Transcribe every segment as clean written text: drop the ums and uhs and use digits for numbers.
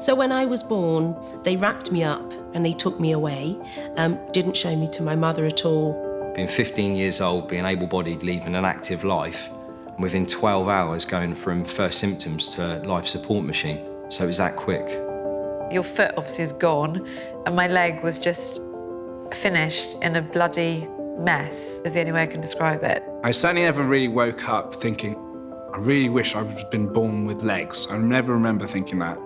So when I was born, they wrapped me up and they took me away. Didn't show me to my mother at all. Being 15 years old, being able-bodied, leaving an active life, and within 12 hours going from first symptoms to life support machine. So it was that quick. Your foot obviously is gone, and my leg was just finished in a bloody mess, is the only way I can describe it. I certainly never really woke up thinking, I really wish I had been born with legs. I never remember thinking that.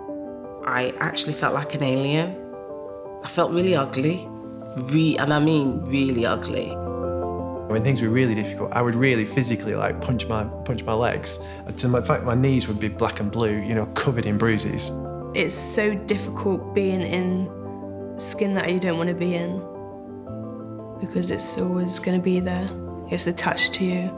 I actually felt like an alien. I felt really ugly, and I mean really ugly. When things were really difficult, I would really physically punch my legs. To the fact my knees would be black and blue, covered in bruises. It's so difficult being in skin that you don't want to be in, because it's always going to be there. It's attached to you.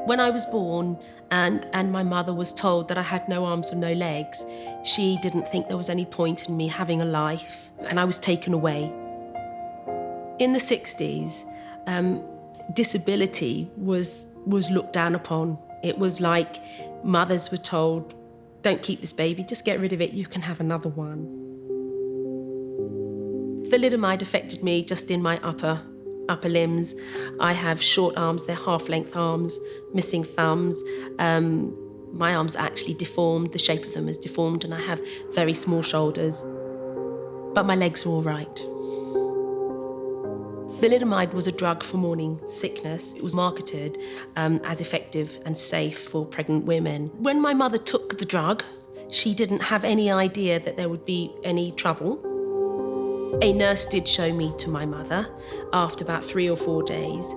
When I was born and my mother was told that I had no arms and no legs, she didn't think there was any point in me having a life, and I was taken away. In the 60s, disability was looked down upon. It was like mothers were told, don't keep this baby, just get rid of it, you can have another one. Thalidomide affected me just in my upper limbs. I have short arms, they're half-length arms, missing thumbs. My arms are actually deformed, the shape of them is deformed, and I have very small shoulders. But my legs were all right. Thalidomide was a drug for morning sickness. It was marketed as effective and safe for pregnant women. When my mother took the drug, she didn't have any idea that there would be any trouble. A nurse did show me to my mother after about 3 or 4 days.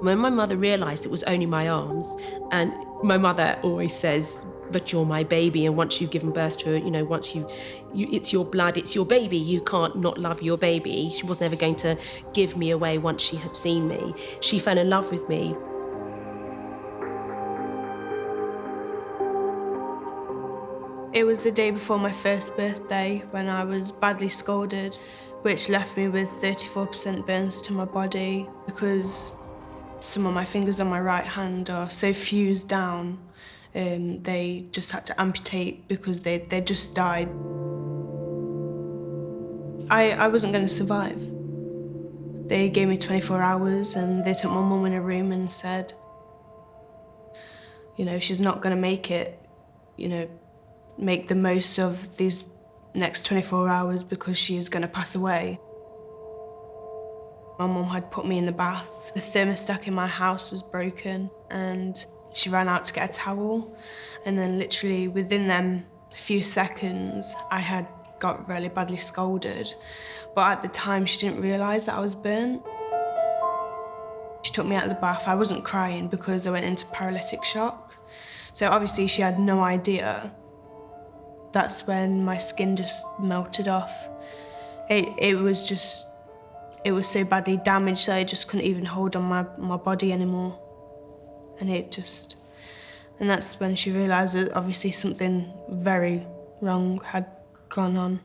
When my mother realised it was only my arms, and my mother always says, but you're my baby, and once you've given birth to her, once you it's your blood, it's your baby, you can't not love your baby. She was never going to give me away once she had seen me. She fell in love with me. It was the day before my first birthday when I was badly scalded, which left me with 34% burns to my body because some of my fingers on my right hand are so fused down. They just had to amputate because they just died. I wasn't going to survive. They gave me 24 hours and they took my mum in a room and said, she's not going to make it, make the most of these next 24 hours because she is going to pass away. My mum had put me in the bath. The thermostat in my house was broken and she ran out to get a towel, and then literally within them few seconds I had got really badly scalded. But at the time she didn't realise that I was burnt. She took me out of the bath. I wasn't crying because I went into paralytic shock. So obviously she had no idea. That's when my skin just melted off. It was so badly damaged that I just couldn't even hold on my body anymore. And that's when she realised that obviously something very wrong had gone on.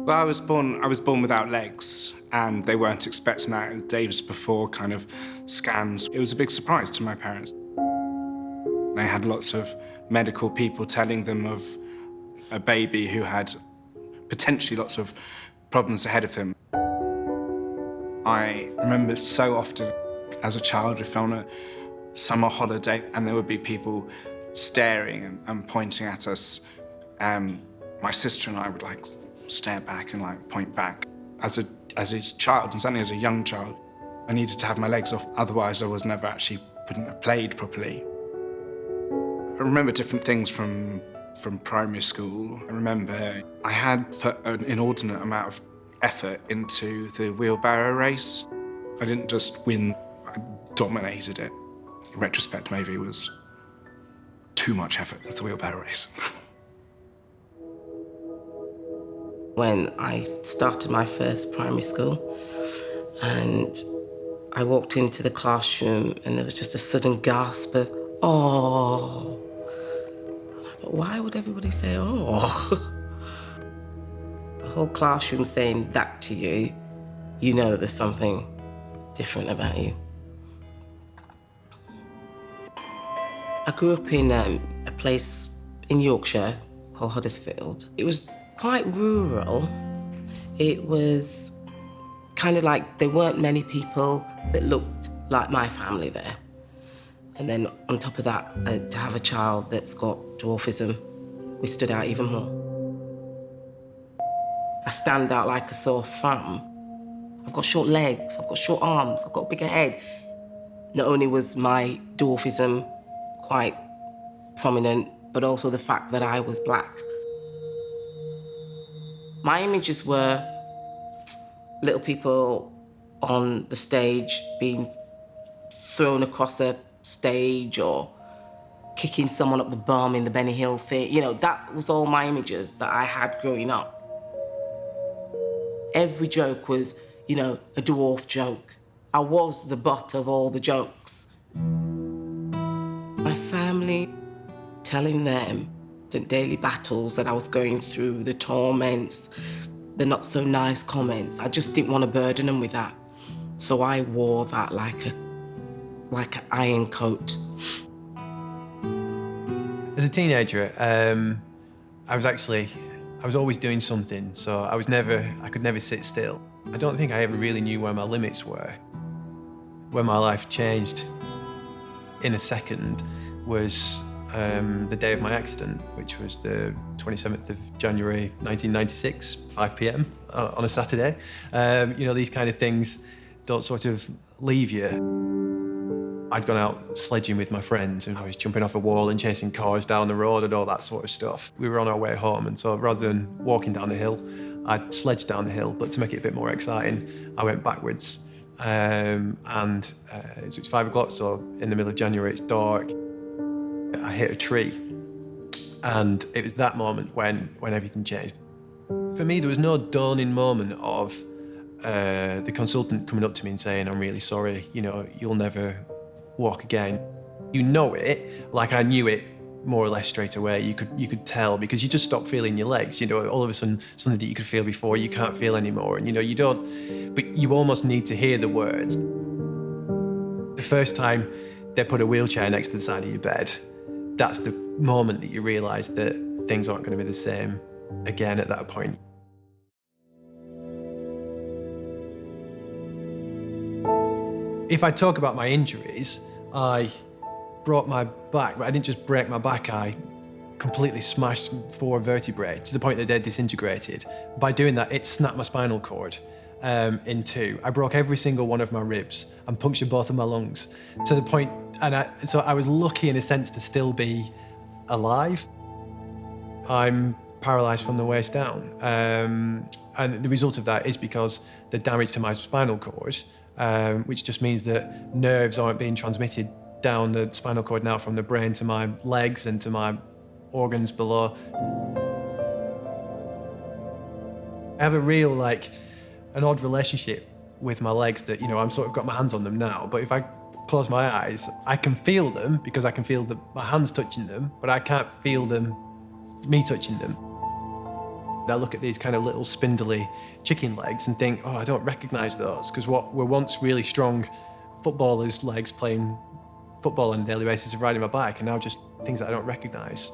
Well, I was born without legs, and they weren't expecting that. Days before kind of scans, it was a big surprise to my parents. They had lots of medical people telling them of a baby who had potentially lots of problems ahead of him. I remember so often as a child, if on a summer holiday, and there would be people staring and pointing at us. My sister and I would stare back and point back. As a child, and certainly as a young child, I needed to have my legs off, otherwise I was never wouldn't have played properly. I remember different things from primary school. I remember I had put an inordinate amount of effort into the wheelbarrow race. I didn't just win, I dominated it. In retrospect, maybe it was too much effort into the wheelbarrow race. When I started my first primary school and I walked into the classroom and there was just a sudden gasp of, oh. And I thought, why would everybody say, oh? whole classroom saying that to you, you know there's something different about you. I grew up in a place in Yorkshire called Huddersfield. It was quite rural. It was kind of like there weren't many people that looked like my family there. And then on top of that, to have a child that's got dwarfism, we stood out even more. I stand out like a sore thumb. I've got short legs, I've got short arms, I've got a bigger head. Not only was my dwarfism quite prominent, but also the fact that I was black. My images were little people on the stage being thrown across a stage or kicking someone up the bum in the Benny Hill thing. You know, that was all my images that I had growing up. Every joke was, you know, a dwarf joke. I was the butt of all the jokes. My family, telling them the daily battles that I was going through, the torments, the not so nice comments, I just didn't want to burden them with that. So I wore that like an iron coat. As a teenager, I was always doing something, so I could never sit still. I don't think I ever really knew where my limits were. Where my life changed in a second was the day of my accident, which was the 27th of January 1996, 5 p.m. On a Saturday. You know, these kind of things don't sort of leave you. I'd gone out sledging with my friends and I was jumping off a wall and chasing cars down the road and all that sort of stuff. We were on our way home, and so rather than walking down the hill, I'd sledged down the hill, but to make it a bit more exciting, I went backwards. It's 5 o'clock, so in the middle of January, it's dark. I hit a tree, and it was that moment when everything changed. For me, there was no dawning moment of the consultant coming up to me and saying, "I'm really sorry, you know, you'll never walk again." You know it, like I knew it more or less straight away. You could tell, because you just stop feeling your legs. You know, all of a sudden, something that you could feel before, you can't feel anymore. And you know, you don't, but you almost need to hear the words. The first time they put a wheelchair next to the side of your bed, that's the moment that you realise that things aren't going to be the same again at that point. If I talk about my injuries, I broke my back, but I didn't just break my back, I completely smashed 4 vertebrae to the point that they're disintegrated. By doing that, it snapped my spinal cord in 2. I broke every single one of my ribs and punctured both of my lungs to the point, so I was lucky in a sense to still be alive. I'm paralysed from the waist down. And the result of that is because the damage to my spinal cord, which just means that nerves aren't being transmitted down the spinal cord now from the brain to my legs and to my organs below. I have a real, an odd relationship with my legs that, you know, I'm sort of got my hands on them now, but if I close my eyes, I can feel them because I can feel my hands touching them, but I can't feel me touching them. I look at these kind of little spindly chicken legs and think, oh, I don't recognise those, because what were once really strong footballers' legs playing football on a daily basis are riding my bike, and now just things that I don't recognise.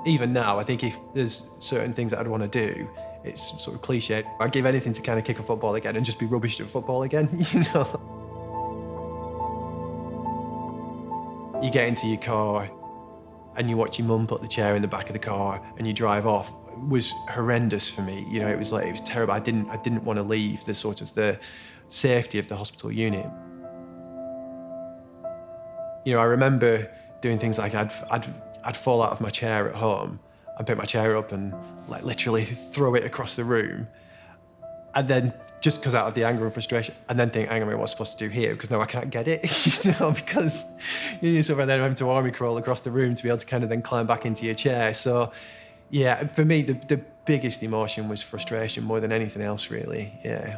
Even now, I think if there's certain things that I'd want to do, it's sort of cliche. I'd give anything to kind of kick a football again and just be rubbish at football again, you know? You get into your car and you watch your mum put the chair in the back of the car and you drive off. It was horrendous for me. You know, it was terrible. I didn't want to leave the safety of the hospital unit. You know, I remember doing things like I'd fall out of my chair at home. I'd pick my chair up and literally throw it across the room. And then just because out of the anger and frustration, and then think, hang on a minute, what's I supposed to do here? Because now I can't get it, you know, because you're sort of then having to army crawl across the room to be able to kind of then climb back into your chair. So yeah, for me, the biggest emotion was frustration more than anything else, really, yeah.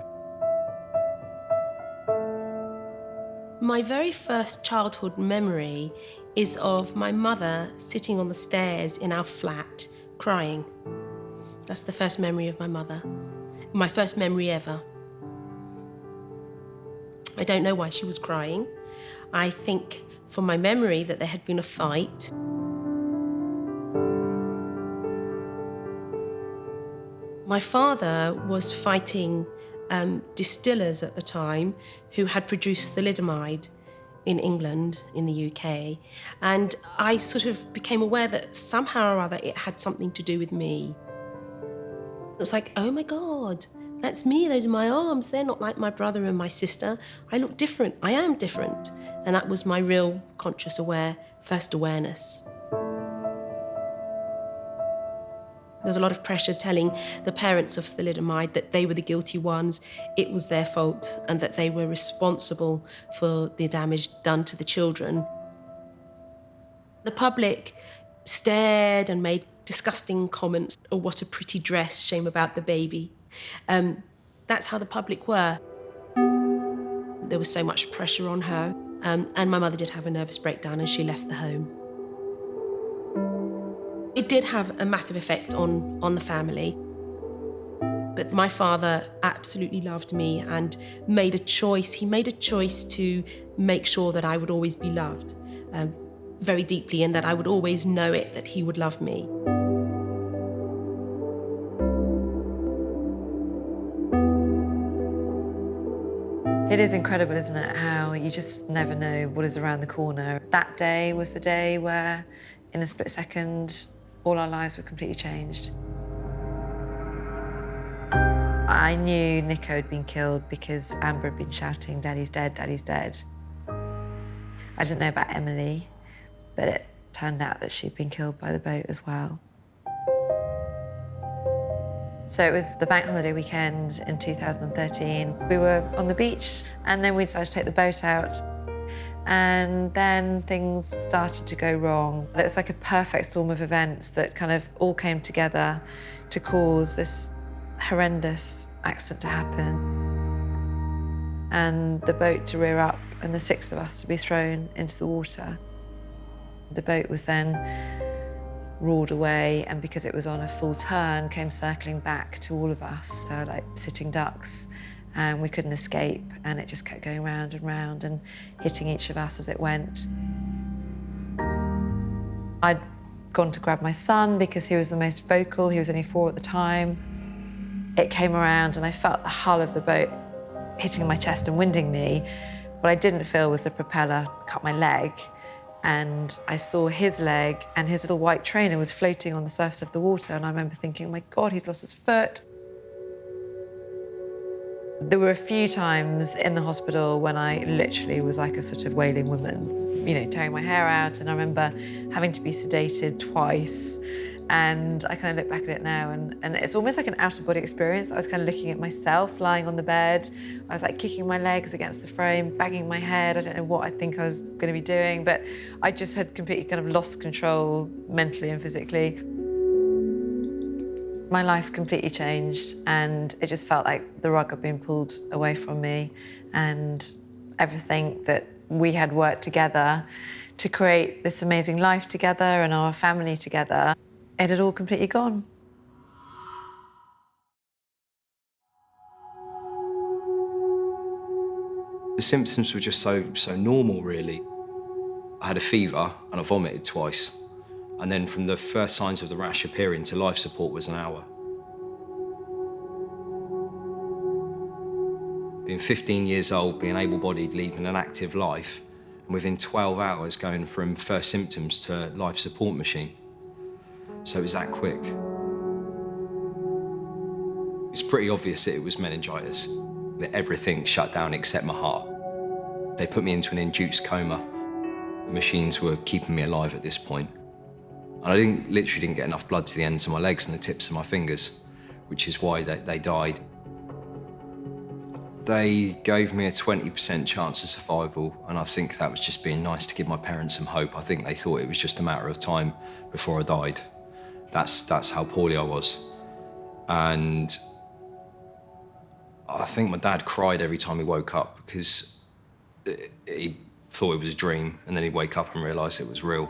My very first childhood memory is of my mother sitting on the stairs in our flat, crying. That's the first memory of my mother. My first memory ever. I don't know why she was crying. I think from my memory that there had been a fight. My father was fighting distillers at the time who had produced thalidomide in England, in the UK, and I sort of became aware that somehow or other it had something to do with me. It was like, oh my God, that's me, those are my arms, they're not like my brother and my sister. I look different, I am different. And that was my real conscious first awareness. There's a lot of pressure telling the parents of thalidomide that they were the guilty ones, it was their fault, and that they were responsible for the damage done to the children. The public stared and made disgusting comments. Oh, what a pretty dress, shame about the baby. That's how the public were. There was so much pressure on her, and my mother did have a nervous breakdown and she left the home. It did have a massive effect on the family. But my father absolutely loved me and made a choice. He made a choice to make sure that I would always be loved very deeply, and that I would always know it, that he would love me. It is incredible, isn't it, how you just never know what is around the corner. That day was the day where, in a split second, all our lives were completely changed. I knew Nico had been killed because Amber had been shouting, "Daddy's dead, Daddy's dead." I didn't know about Emily, but it turned out that she'd been killed by the boat as well. So it was the bank holiday weekend in 2013. We were on the beach, and then we decided to take the boat out. And then things started to go wrong. It was like a perfect storm of events that kind of all came together to cause this horrendous accident to happen. And the boat to rear up and the 6 of us to be thrown into the water. The boat was then roared away, and because it was on a full turn, came circling back to all of us, like sitting ducks. And we couldn't escape, and it just kept going round and round and hitting each of us as it went. I'd gone to grab my son because he was the most vocal. He was only 4 at the time. It came around and I felt the hull of the boat hitting my chest and winding me. What I didn't feel was the propeller cut my leg, and I saw his leg, and his little white trainer was floating on the surface of the water, and I remember thinking, oh my God, he's lost his foot. There were a few times in the hospital when I literally was like a sort of wailing woman, you know, tearing my hair out, and I remember having to be sedated twice. And I kind of look back at it now, and it's almost like an out-of-body experience. I was kind of looking at myself lying on the bed. I was like kicking my legs against the frame, banging my head. I don't know what I think I was going to be doing, but I just had completely kind of lost control mentally and physically. My life completely changed, and it just felt like the rug had been pulled away from me, and everything that we had worked together to create this amazing life together and our family together, it had all completely gone. The symptoms were just so normal, really. I had a fever and I vomited twice. And then from the first signs of the rash appearing to life support was an hour. Being 15 years old, being able-bodied, leading an active life, and within 12 hours going from first symptoms to life support machine. So it was that quick. It's pretty obvious that it was meningitis, that everything shut down except my heart. They put me into an induced coma. Machines were keeping me alive at this point. And I literally didn't get enough blood to the ends of my legs and the tips of my fingers, which is why they died. They gave me a 20% chance of survival, and I think that was just being nice to give my parents some hope. I think they thought it was just a matter of time before I died. That's how poorly I was. And I think my dad cried every time he woke up because he thought it was a dream, and then he'd wake up and realise it was real.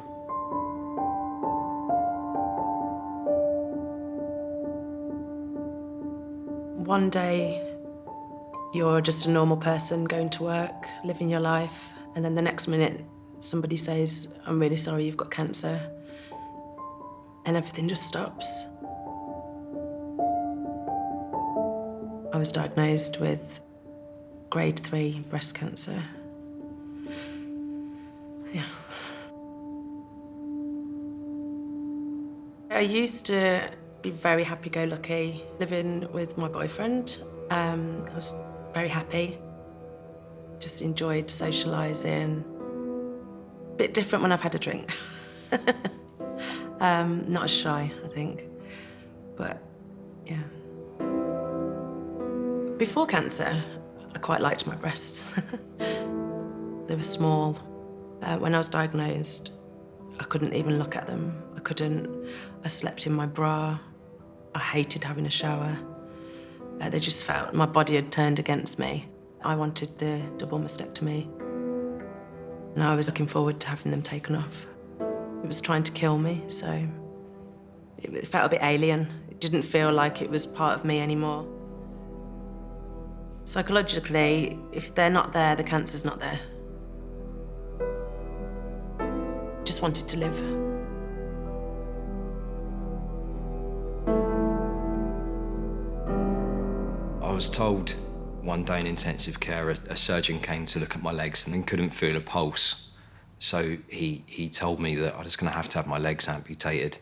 One day, you're just a normal person going to work, living your life, and then the next minute, somebody says, "I'm really sorry, you've got cancer," and everything just stops. I was diagnosed with grade 3 breast cancer. Yeah. I used to be very happy-go-lucky, living with my boyfriend. I was very happy, just enjoyed socialising. A bit different when I've had a drink. Not as shy, I think, but yeah. Before cancer, I quite liked my breasts. They were small. When I was diagnosed, I couldn't even look at them. I slept in my bra. I hated having a shower. They just felt my body had turned against me. I wanted the double mastectomy. And I was looking forward to having them taken off. It was trying to kill me, so it felt a bit alien. It didn't feel like it was part of me anymore. Psychologically, if they're not there, the cancer's not there. Just wanted to live. I was told one day in intensive care, a surgeon came to look at my legs and couldn't feel a pulse. So he told me that I was going to have my legs amputated.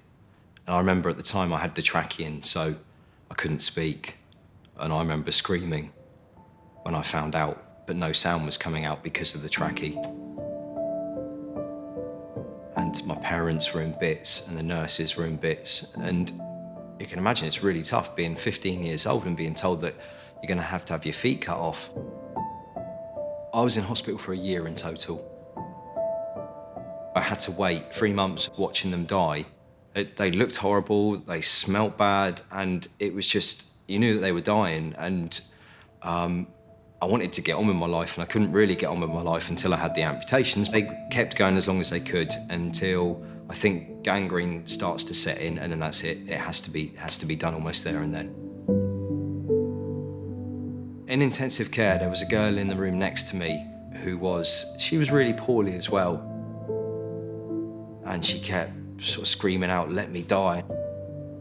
And I remember at the time I had the trachea in, so I couldn't speak. And I remember screaming when I found out, but no sound was coming out because of the trachea. And my parents were in bits and the nurses were in bits. And you can imagine it's really tough being 15 years old and being told that you're going to have your feet cut off. I was in hospital for a year in total. I had to wait 3 months watching them die. They looked horrible, they smelt bad, and it was just, you knew that they were dying. And I wanted to get on with my life, and I couldn't really get on with my life until I had the amputations. They kept going as long as they could until I think gangrene starts to set in, and then that's it. It has to be done almost there and then. In intensive care, there was a girl in the room next to me she was really poorly as well. And she kept sort of screaming out, "Let me die."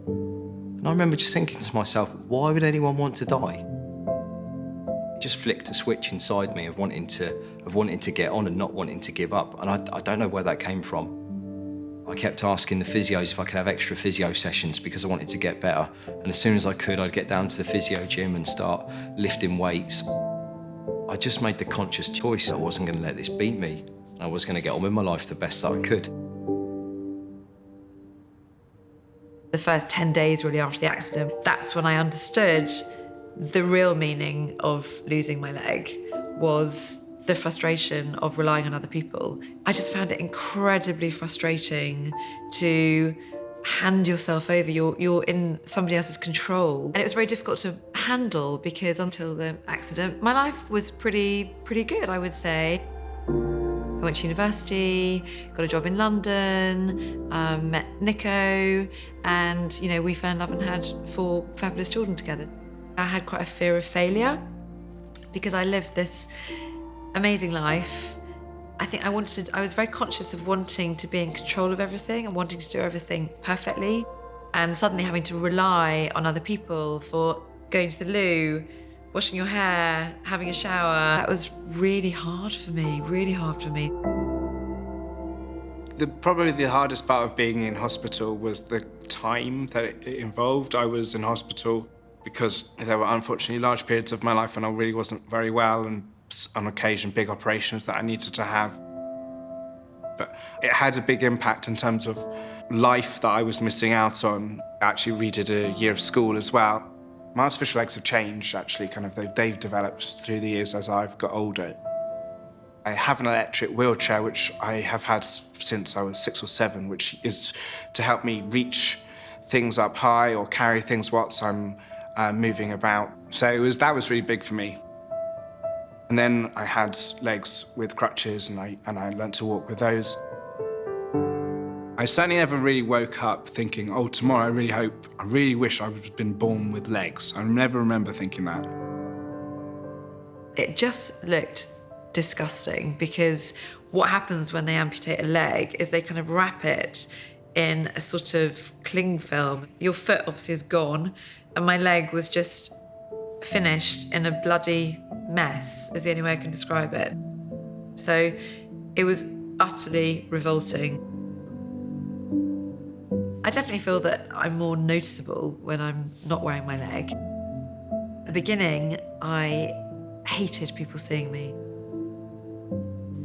And I remember just thinking to myself, why would anyone want to die? It just flicked a switch inside me of wanting to get on and not wanting to give up. And I don't know where that came from. I kept asking the physios if I could have extra physio sessions because I wanted to get better. And as soon as I could, I'd get down to the physio gym and start lifting weights. I just made the conscious choice that I wasn't going to let this beat me. I was going to get on with my life the best that I could. The first 10 days really after the accident, that's when I understood the real meaning of losing my leg was the frustration of relying on other people. I just found it incredibly frustrating to hand yourself over. You're in somebody else's control. And it was very difficult to handle because until the accident, my life was pretty good, I would say. I went to university, got a job in London, met Nico, and we fell in love and had 4 fabulous children together. I had quite a fear of failure because I lived this amazing life. I think I was very conscious of wanting to be in control of everything and wanting to do everything perfectly. And suddenly having to rely on other people for going to the loo, washing your hair, having a shower, that was really hard for me, really hard for me. Probably the hardest part of being in hospital was the time that it involved. I was in hospital because there were unfortunately large periods of my life when I really wasn't very well, and on occasion big operations that I needed to have. But it had a big impact in terms of life that I was missing out on. I actually redid a year of school as well. My artificial legs have changed, actually, they've developed through the years as I've got older. I have an electric wheelchair, which I have had since I was 6 or 7, which is to help me reach things up high or carry things whilst I'm moving about. So that was really big for me. And then I had legs with crutches, and I learnt to walk with those. I certainly never really woke up thinking, oh, tomorrow I really wish I would have been born with legs. I never remember thinking that. It just looked disgusting, because what happens when they amputate a leg is they kind of wrap it in a sort of cling film. Your foot obviously is gone, and my leg was just finished in a bloody mess, is the only way I can describe it. So it was utterly revolting. I definitely feel that I'm more noticeable when I'm not wearing my leg. At the beginning, I hated people seeing me.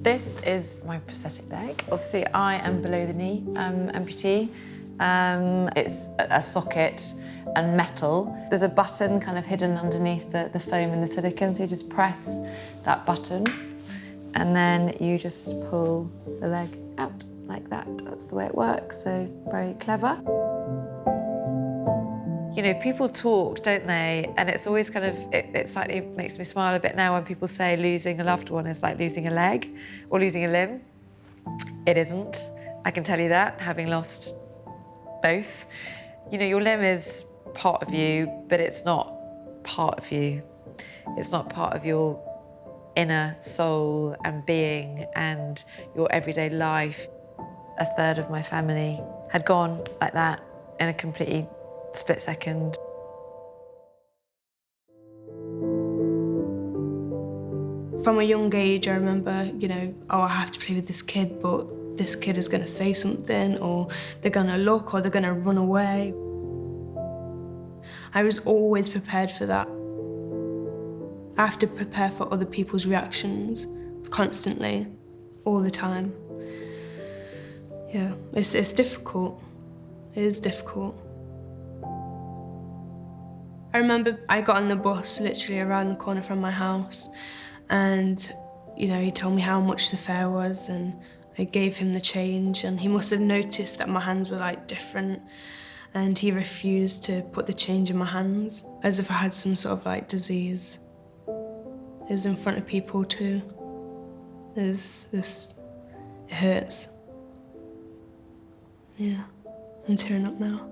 This is my prosthetic leg. Obviously, I am below the knee amputee. It's a socket and metal. There's a button kind of hidden underneath the foam and the silicone, so you just press that button and then you just pull the leg out like that. That's the way it works, so very clever. You know, people talk, don't they? And it's always kind of, it slightly makes me smile a bit now when people say losing a loved one is like losing a leg or losing a limb. It isn't, I can tell you that, having lost both. You know, your limb is part of you, but it's not part of you. It's not part of your inner soul and being and your everyday life. A third of my family had gone like that in a completely split second. From a young age, I remember, you know, oh, I have to play with this kid, but this kid is going to say something, or they're going to look, or they're going to run away. I was always prepared for that. I have to prepare for other people's reactions constantly, all the time. Yeah, it's difficult. It is difficult. I remember I got on the bus literally around the corner from my house, and you know, he told me how much the fare was, and I gave him the change, and he must have noticed that my hands were like different, and he refused to put the change in my hands, as if I had some sort of like disease. It was in front of people too. It hurts. Yeah, I'm tearing up now.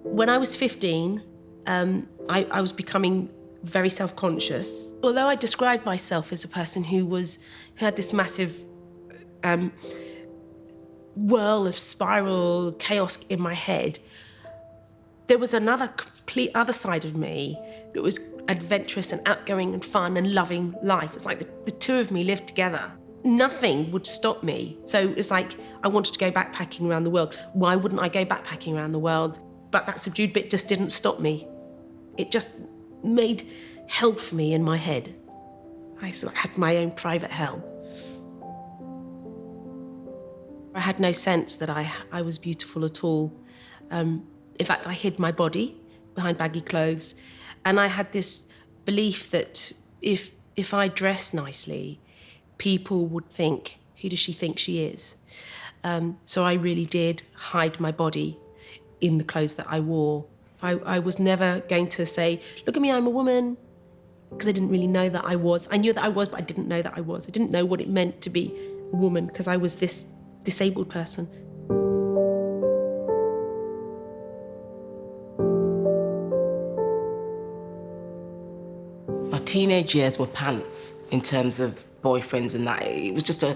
When I was 15, I was becoming very self-conscious. Although I described myself as a person who had this massive whirl of spiral chaos in my head, there was another complete other side of me that was adventurous and outgoing and fun and loving life. It's like the two of me lived together. Nothing would stop me. So it's like I wanted to go backpacking around the world. Why wouldn't I go backpacking around the world? But that subdued bit just didn't stop me. It just made hell for me in my head. I sort of had my own private hell. I had no sense that I was beautiful at all. In fact, I hid my body behind baggy clothes, and I had this belief that if I dressed nicely, people would think, who does she think she is? So I really did hide my body in the clothes that I wore. I was never going to say, look at me, I'm a woman, because I didn't really know that I was. I knew that I was, but I didn't know that I was. I didn't know what it meant to be a woman, because I was this disabled person. My teenage years were pants in terms of boyfriends and that. It was just a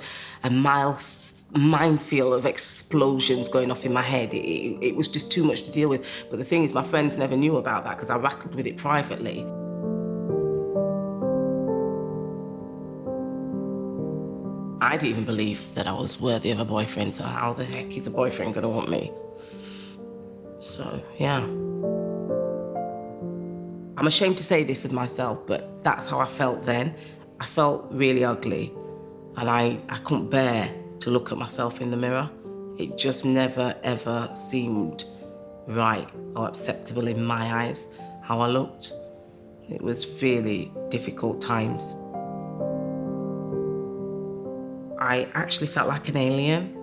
minefield of explosions going off in my head. It was just too much to deal with. But the thing is, my friends never knew about that because I rattled with it privately. I didn't even believe that I was worthy of a boyfriend, so how the heck is a boyfriend gonna want me? So, yeah. I'm ashamed to say this of myself, but that's how I felt then. I felt really ugly, and I couldn't bear to look at myself in the mirror. It just never, ever seemed right or acceptable in my eyes, how I looked. It was really difficult times. I actually felt like an alien.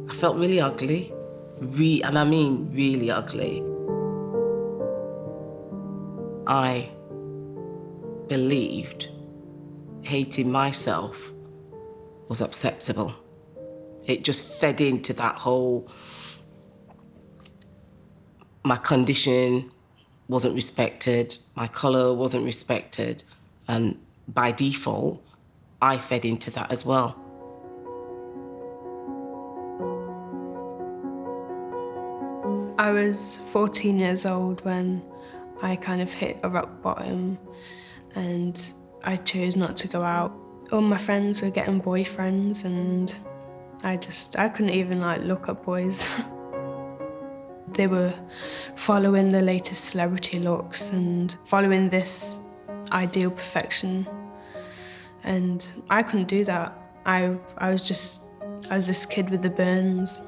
I felt really ugly, and I mean really ugly. I believed hating myself was acceptable. It just fed into that whole, my condition wasn't respected, my colour wasn't respected, and by default, I fed into that as well. I was 14 years old when I kind of hit a rock bottom and I chose not to go out. All my friends were getting boyfriends and I couldn't even look at boys. They were following the latest celebrity looks and following this ideal perfection. And I couldn't do that. I was this kid with the burns.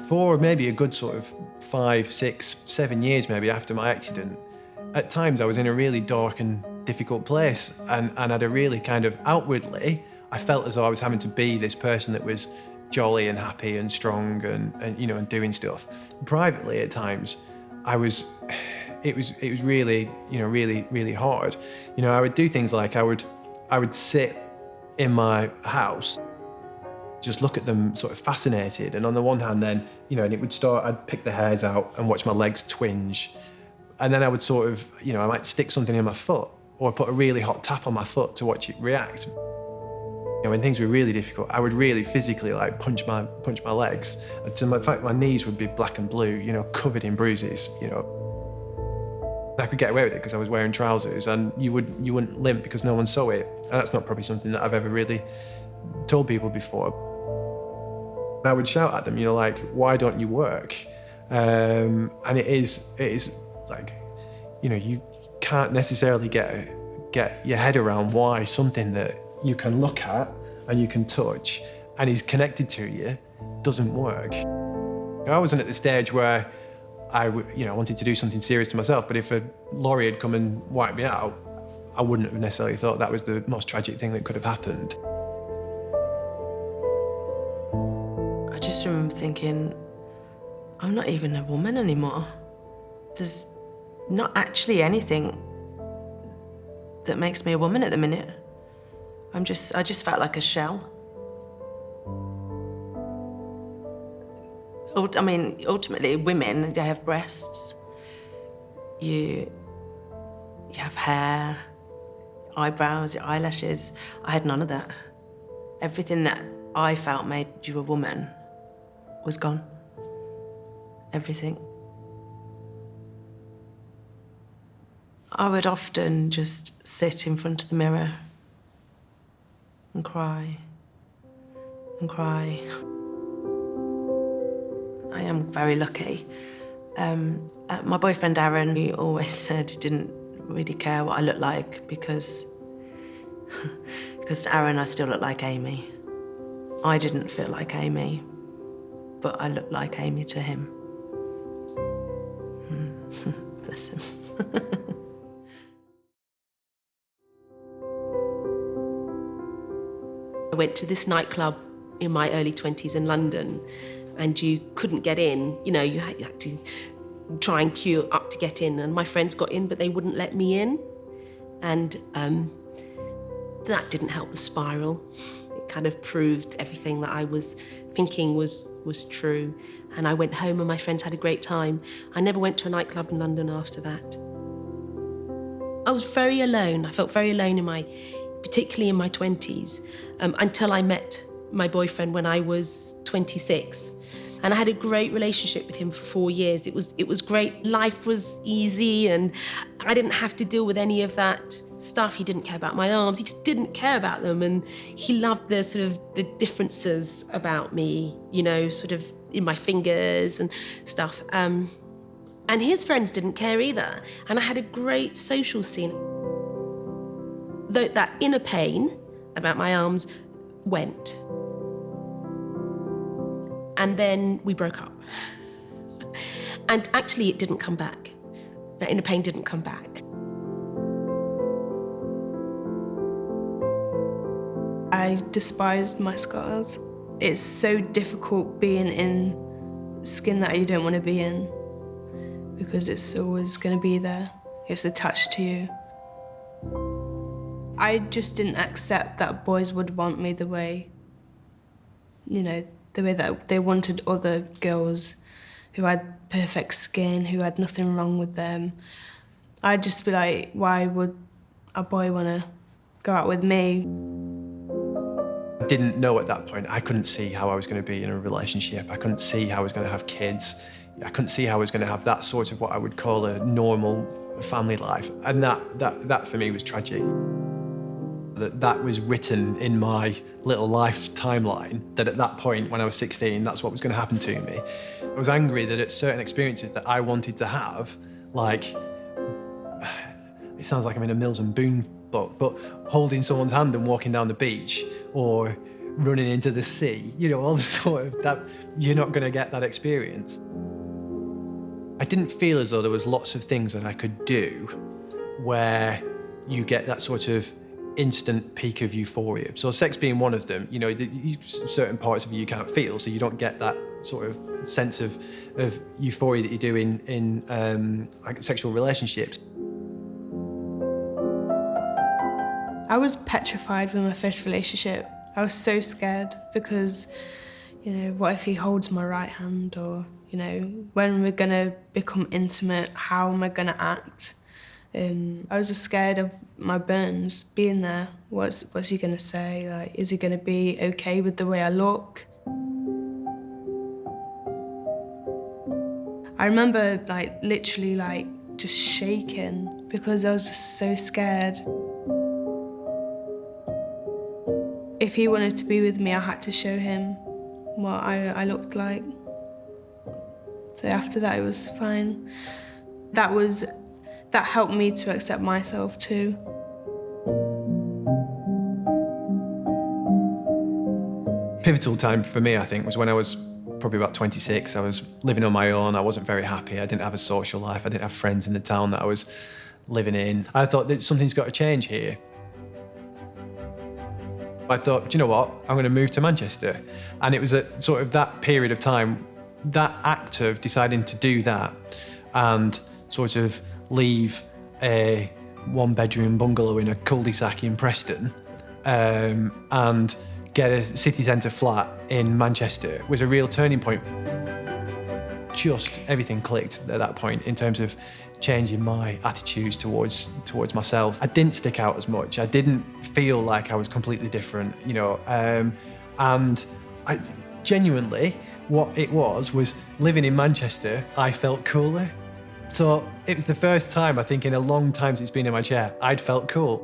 For maybe a good sort of 5, 6, 7 years maybe after my accident, at times I was in a really dark and difficult place and had a really kind of outwardly, I felt as though I was having to be this person that was jolly and happy and strong and doing stuff. Privately at times, it was really, really hard. I would do things like I would sit in my house, just look at them sort of fascinated. And on the one hand then, and it would start, I'd pick the hairs out and watch my legs twinge. And then I would sort of, I might stick something in my foot or put a really hot tap on my foot to watch it react. When things were really difficult, I would really physically punch my legs. In fact, my knees would be black and blue, covered in bruises, I could get away with it because I was wearing trousers and you wouldn't limp because no one saw it. And that's not probably something that I've ever really told people before. I would shout at them, why don't you work? And it is like, you can't necessarily get your head around why something that you can look at and you can touch and is connected to you doesn't work. I wasn't at the stage where I wanted to do something serious to myself, but if a lorry had come and wiped me out, I wouldn't have necessarily thought that was the most tragic thing that could have happened. I just remember thinking, I'm not even a woman anymore. There's not actually anything that makes me a woman at the minute. I just felt like a shell. Ultimately, women, they have breasts. You have hair, eyebrows, your eyelashes. I had none of that. Everything that I felt made you a woman was gone. Everything. I would often just sit in front of the mirror and cry and cry. I am very lucky. My boyfriend Aaron, he always said he didn't really care what I looked like because to Aaron I still look like Amy. I didn't feel like Amy, but I looked like Amy to him. Bless him. I went to this nightclub in my early 20s in London and you couldn't get in. You had to try and queue up to get in, and my friends got in but they wouldn't let me in. And that didn't help the spiral. It kind of proved everything that I was thinking was true. And I went home and my friends had a great time. I never went to a nightclub in London after that. I was very alone. I felt very alone particularly in my 20s, until I met my boyfriend when I was 26. And I had a great relationship with him for 4 years. It was great. Life was easy and I didn't have to deal with any of that stuff. He didn't care about my arms. He just didn't care about them. And he loved the sort of the differences about me, sort of in my fingers and stuff. And his friends didn't care either. And I had a great social scene. That inner pain about my arms went. And then we broke up. And actually it didn't come back. That inner pain didn't come back. I despised my scars. It's so difficult being in skin that you don't want to be in because it's always going to be there. it's attached to you. I just didn't accept that boys would want me the way that they wanted other girls who had perfect skin, who had nothing wrong with them. I'd just be like, why would a boy want to go out with me? I didn't know at that point. I couldn't see how I was going to be in a relationship. I couldn't see how I was going to have kids. I couldn't see how I was going to have that sort of what I would call a normal family life. And that for me was tragic. That was written in my little life timeline, that at that point when I was 16, that's what was going to happen to me. I was angry that at certain experiences that I wanted to have, like, it sounds like I'm in a Mills and Boon book, but holding someone's hand and walking down the beach or running into the sea, all the sort of that, you're not going to get that experience. I didn't feel as though there was lots of things that I could do where you get that sort of instant peak of euphoria. So sex being one of them, certain parts of you can't feel, so you don't get that sort of sense of euphoria that you do in like sexual relationships. I was petrified with my first relationship. I was so scared because, what if he holds my right hand, or, when we're gonna become intimate, how am I gonna act? I was just scared of my burns being there. What's he gonna say? Like, is he gonna be okay with the way I look? I remember literally just shaking because I was just so scared. If he wanted to be with me, I had to show him what I looked like. So after that, it was fine. That helped me to accept myself too. Pivotal time for me, I think, was when I was probably about 26. I was living on my own. I wasn't very happy. I didn't have a social life. I didn't have friends in the town that I was living in. I thought that something's got to change here. I thought, do you know what? I'm going to move to Manchester. And it was at sort of that period of time, that act of deciding to do that and sort of leave a one-bedroom bungalow in a cul-de-sac in Preston and get a city centre flat in Manchester was a real turning point. Just everything clicked at that point in terms of changing my attitudes towards myself. I didn't stick out as much. I didn't feel like I was completely different, and I genuinely, what it was living in Manchester, I felt cooler. So it was the first time, I think, in a long time since being in my chair, I'd felt cool.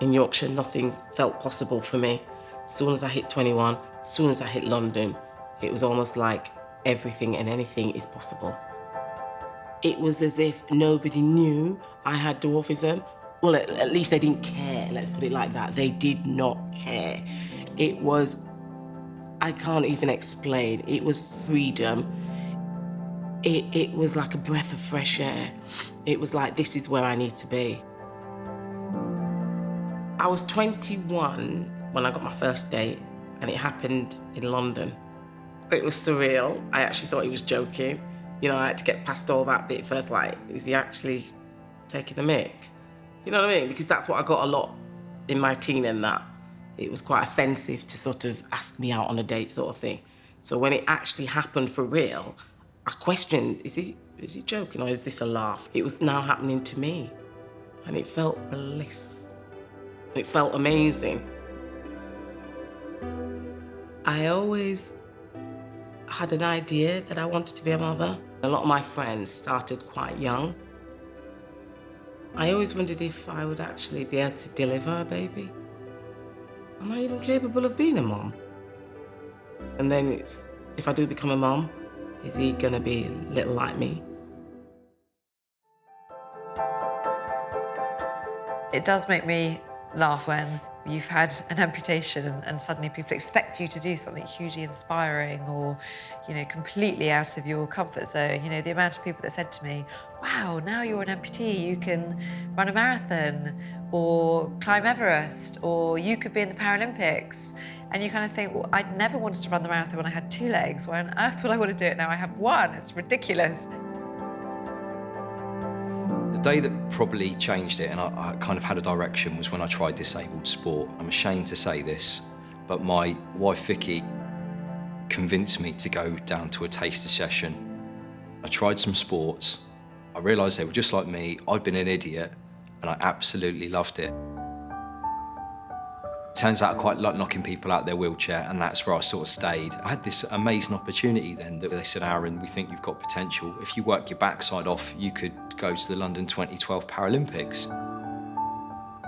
In Yorkshire, nothing felt possible for me. As soon as I hit 21, as soon as I hit London, it was almost like everything and anything is possible. It was as if nobody knew I had dwarfism. Well, at least they didn't care, let's put it like that. They did not care. It was, I can't even explain. It was freedom. It was like a breath of fresh air. It was like, this is where I need to be. I was 21 when I got my first date, and it happened in London. It was surreal. I actually thought he was joking. I had to get past all that bit first, like, is he actually taking the mick? You know what I mean? Because that's what I got a lot in my teen, and that it was quite offensive to sort of ask me out on a date sort of thing. So when it actually happened for real, I questioned, is he joking or is this a laugh? It was now happening to me, and it felt bliss. It felt amazing. I always had an idea that I wanted to be a mother. A lot of my friends started quite young. I always wondered if I would actually be able to deliver a baby. Am I even capable of being a mom? And then it's, if I do become a mom, is he gonna be little like me? It does make me laugh when you've had an amputation and suddenly people expect you to do something hugely inspiring or, completely out of your comfort zone. The amount of people that said to me, wow, now you're an amputee, you can run a marathon or climb Everest, or you could be in the Paralympics. And you kind of think, well, I'd never wanted to run the marathon when I had 2 legs. Why on earth would I want to do it now I have 1? It's ridiculous. day that probably changed it and I kind of had a direction was when I tried disabled sport. I'm ashamed to say this, but my wife Vicky convinced me to go down to a taster session. I tried some sports. I realised they were just like me. I'd been an idiot and I absolutely loved it. Turns out I quite like knocking people out their wheelchair, and that's where I sort of stayed. I had this amazing opportunity then that they said, Aaron, we think you've got potential. If you work your backside off, you could go to the London 2012 Paralympics.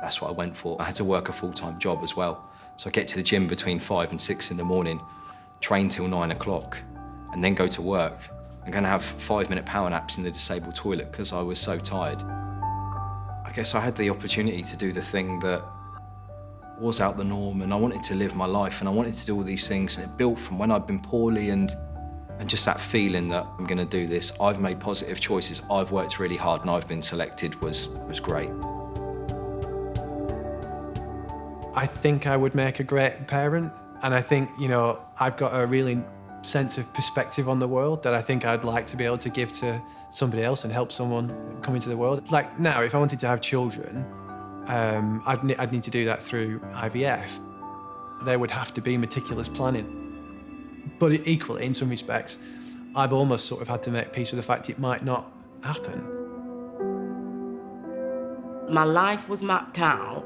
That's what I went for. I had to work a full-time job as well. So I get to the gym between 5 and 6 in the morning, train till 9 o'clock, and then go to work. I'm gonna have 5-minute power naps in the disabled toilet because I was so tired. I guess I had the opportunity to do the thing that was out the norm, and I wanted to live my life and I wanted to do all these things, and it built from when I'd been poorly and just that feeling that I'm gonna do this. I've made positive choices, I've worked really hard and I've been selected was great. I think I would make a great parent, and I think, you know, I've got a really sense of perspective on the world that I think I'd like to be able to give to somebody else and help someone come into the world. Like now, if I wanted to have children, I'd need to do that through IVF. There would have to be meticulous planning. But equally, in some respects, I've almost sort of had to make peace with the fact it might not happen. My life was mapped out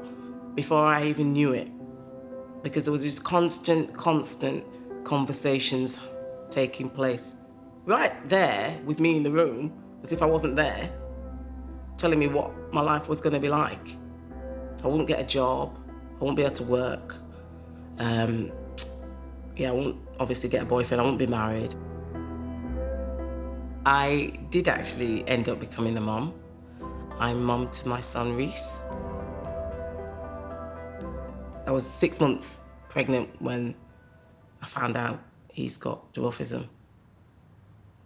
before I even knew it, because there was just constant conversations taking place. Right there with me in the room, as if I wasn't there, telling me what my life was going to be like. I wouldn't get a job, I wouldn't be able to work. I wouldn't obviously get a boyfriend, I wouldn't be married. I did actually end up becoming a mum. I'm mum to my son, Reese. I was 6 months pregnant when I found out he's got dwarfism.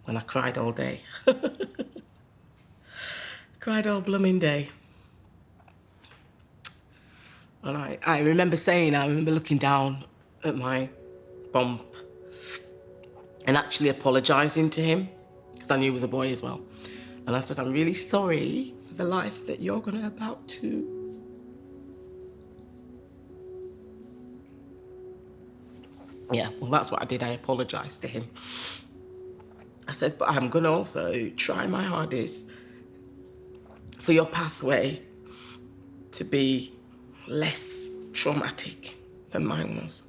And I cried all day. Cried all blooming day. And I remember looking down at my bump and actually apologising to him, because I knew he was a boy as well. And I said, I'm really sorry for the life that you're about to. Yeah, well, that's what I did. I apologised to him. I said, but I'm gonna also try my hardest for your pathway to be less traumatic than mine was.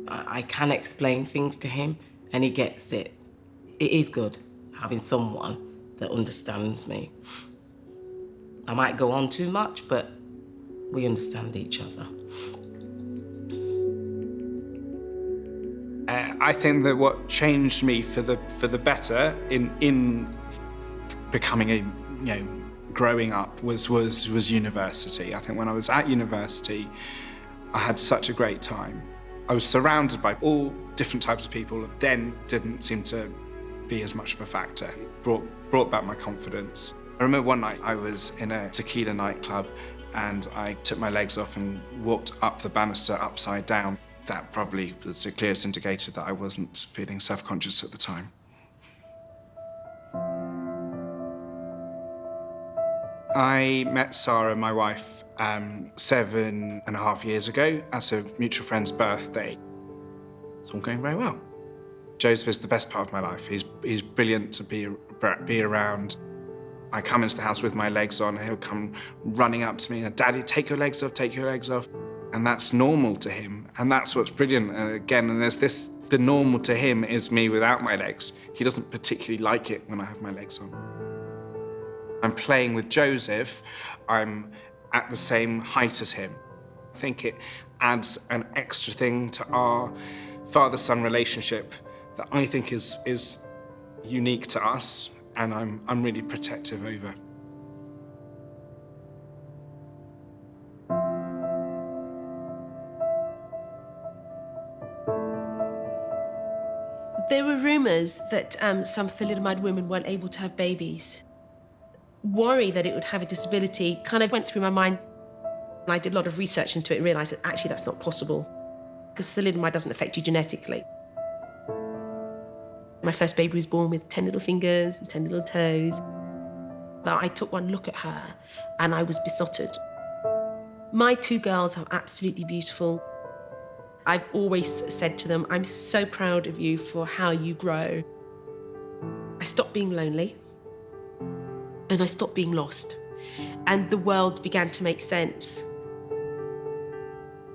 I can explain things to him and he gets it. It is good having someone that understands me. I might go on too much, but we understand each other. I think that what changed me for the better in becoming growing up was university. I think when I was at university, I had such a great time. I was surrounded by all different types of people. Then didn't seem to be as much of a factor. Brought back my confidence. I remember one night I was in a tequila nightclub and I took my legs off and walked up the banister upside down. That probably was the clearest indicator that I wasn't feeling self-conscious at the time. I met Sarah, my wife, 7.5 years ago at a mutual friend's birthday. It's all going very well. Joseph is the best part of my life. He's brilliant to be around. I come into the house with my legs on, and he'll come running up to me and, Daddy, take your legs off, take your legs off. And that's normal to him, and that's what's brilliant. And there's this, the normal to him is me without my legs. He doesn't particularly like it when I have my legs on. I'm playing with Joseph, I'm at the same height as him. I think it adds an extra thing to our father-son relationship that I think is unique to us, and I'm really protective over. There were rumours that some thalidomide women weren't able to have babies. Worry that it would have a disability kind of went through my mind. And I did a lot of research into it and realised that actually that's not possible, because thalidomide doesn't affect you genetically. My first baby was born with 10 little fingers and 10 little toes. But I took one look at her and I was besotted. My 2 girls are absolutely beautiful. I've always said to them, I'm so proud of you for how you grow. I stopped being lonely and I stopped being lost. And the world began to make sense.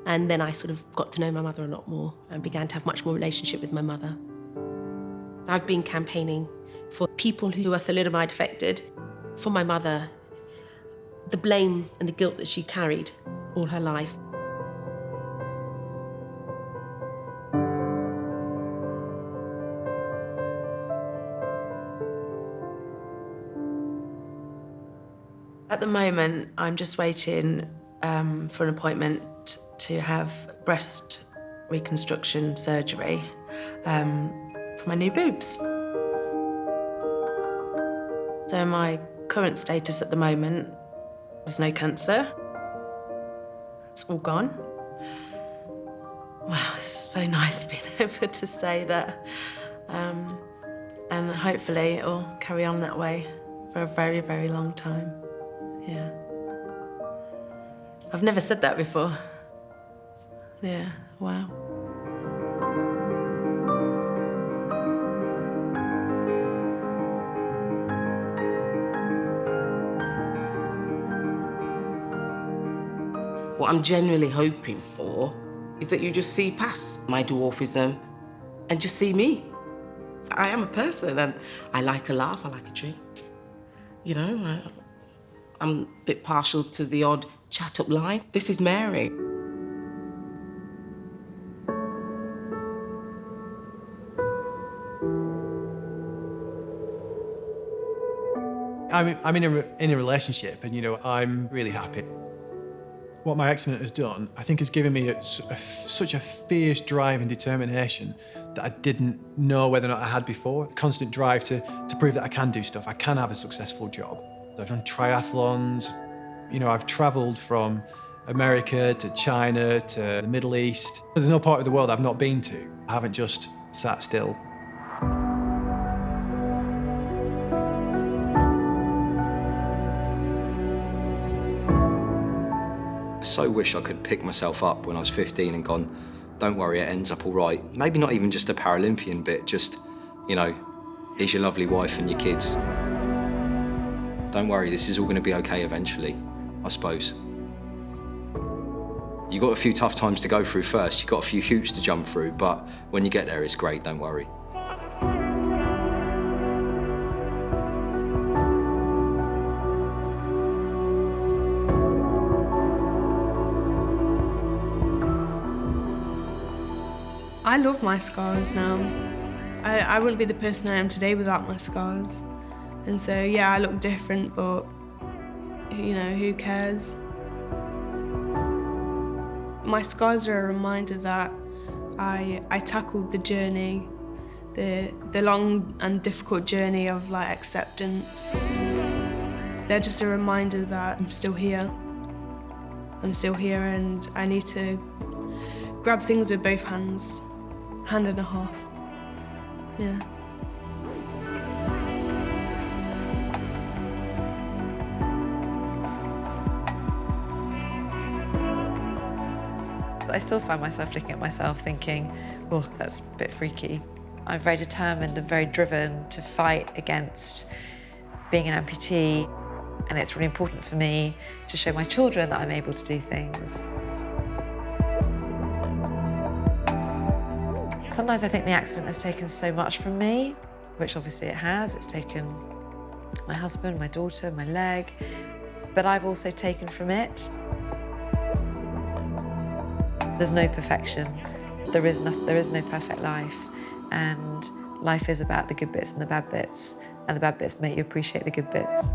And then I sort of got to know my mother a lot more and began to have much more relationship with my mother. I've been campaigning for people who are thalidomide affected. For my mother, the blame and the guilt that she carried all her life. At the moment, I'm just waiting for an appointment to have breast reconstruction surgery for my new boobs. So my current status at the moment, there's no cancer. It's all gone. Wow, it's so nice being able to say that. And hopefully it'll carry on that way for a very, very long time. Yeah. I've never said that before. Yeah, wow. What I'm genuinely hoping for is that you just see past my dwarfism and just see me. I am a person and I like a laugh, I like a drink. You know, I'm a bit partial to the odd chat-up line. This is Mary. I'm in a relationship and, you know, I'm really happy. What my accident has done, I think, has given me such a fierce drive and determination that I didn't know whether or not I had before. Constant drive to prove that I can do stuff, I can have a successful job. I've done triathlons, you know, I've travelled from America to China to the Middle East. There's no part of the world I've not been to. I haven't just sat still. I so wish I could pick myself up when I was 15 and gone, don't worry, it ends up all right. Maybe not even just a Paralympian bit, just, you know, here's your lovely wife and your kids. Don't worry, this is all going to be okay eventually, I suppose. You've got a few tough times to go through first, you've got a few hoops to jump through, but when you get there, it's great, don't worry. I love my scars now. I wouldn't be the person I am today without my scars. And so, yeah, I look different, but, you know, who cares? My scars are a reminder that I tackled the journey, the long and difficult journey of, like, acceptance. They're just a reminder that I'm still here. I'm still here and I need to grab things with both hands. Hand and a half. Yeah. I still find myself looking at myself thinking, oh, that's a bit freaky. I'm very determined and very driven to fight against being an amputee, and it's really important for me to show my children that I'm able to do things. Sometimes I think the accident has taken so much from me, which obviously it has. It's taken my husband, my daughter, my leg, but I've also taken from it. There's no perfection. There is no perfect life, and life is about the good bits and the bad bits, and the bad bits make you appreciate the good bits.